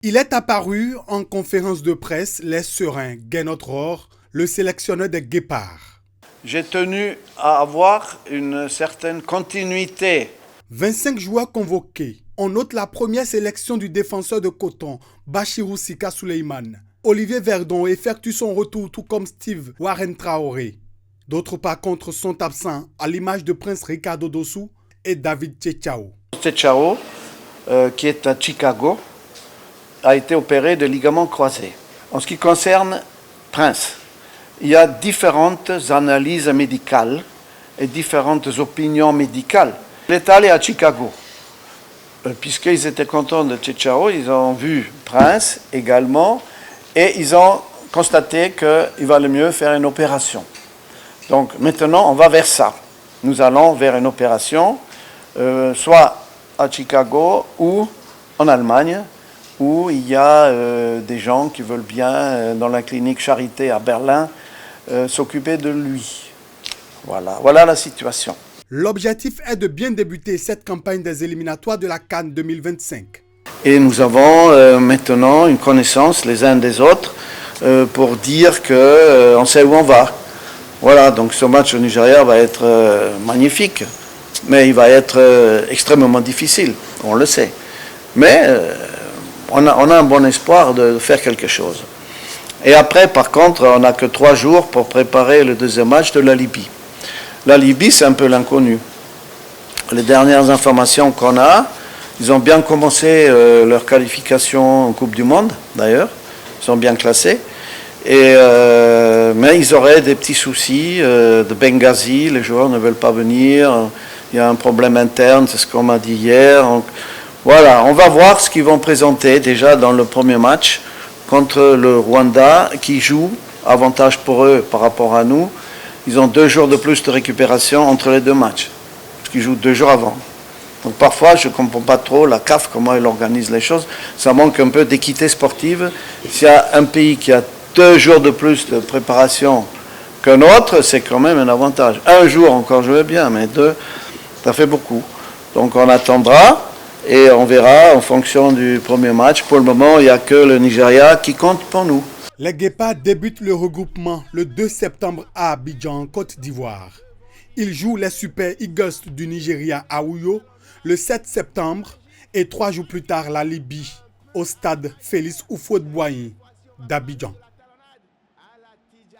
Il est apparu en conférence de presse les sereins Gernot Rohr, le sélectionneur des Guépards. J'ai tenu à avoir une certaine continuité. 25 joueurs convoqués. On note la première sélection du défenseur de Coton, Bachirou Sika Suleiman. Olivier Verdon effectue son retour tout comme Steve Warren Traoré. D'autres par contre sont absents, à l'image de Prince Ricardo Dossou et David Tchechao. Tchechao, qui est à Chicago, a été opéré de ligaments croisés. En ce qui concerne Prince, il y a différentes analyses médicales et différentes opinions médicales. Il est allé à Chicago, puisqu'ils étaient contents de Tchechao, ils ont vu Prince également, et ils ont constaté qu'il valait mieux faire une opération. Donc maintenant, on va vers ça. Nous allons vers une opération, soit à Chicago ou en Allemagne, où il y a des gens qui veulent bien, dans la clinique Charité à Berlin, s'occuper de lui. Voilà la situation. L'objectif est de bien débuter cette campagne des éliminatoires de la CAN 2025. Et nous avons maintenant une connaissance les uns des autres pour dire qu'on sait où on va. Voilà, donc ce match au Nigeria va être magnifique, mais il va être extrêmement difficile, on le sait. Mais on a un bon espoir de faire quelque chose. Et après, par contre, on n'a que 3 jours pour préparer le deuxième match de la Libye. La Libye, c'est un peu l'inconnu. Les dernières informations qu'on a, ils ont bien commencé leur qualification en Coupe du Monde, d'ailleurs. Ils sont bien classés. Mais ils auraient des petits soucis de Benghazi, les joueurs ne veulent pas venir, il y a un problème interne, c'est ce qu'on m'a dit hier. Donc, voilà, on va voir ce qu'ils vont présenter déjà dans le premier match contre le Rwanda, qui joue, avantage pour eux par rapport à nous. Ils ont 2 jours de plus de récupération entre les 2 matchs, parce qu'ils jouent 2 jours avant. Donc parfois, je ne comprends pas trop la CAF, comment elle organise les choses. Ça manque un peu d'équité sportive. S'il y a un pays qui a 2 jours de plus de préparation qu'un autre, c'est quand même un avantage. 1 jour encore, je veux bien, mais 2, ça fait beaucoup. Donc on attendra et on verra en fonction du premier match. Pour le moment, il n'y a que le Nigeria qui compte pour nous. Les Guépards débutent le regroupement le 2 septembre à Abidjan, Côte d'Ivoire. Ils jouent les Super Eagles du Nigeria à Ouyo le 7 septembre et 3 jours plus tard la Libye au stade Félix Houphouët-Boigny d'Abidjan.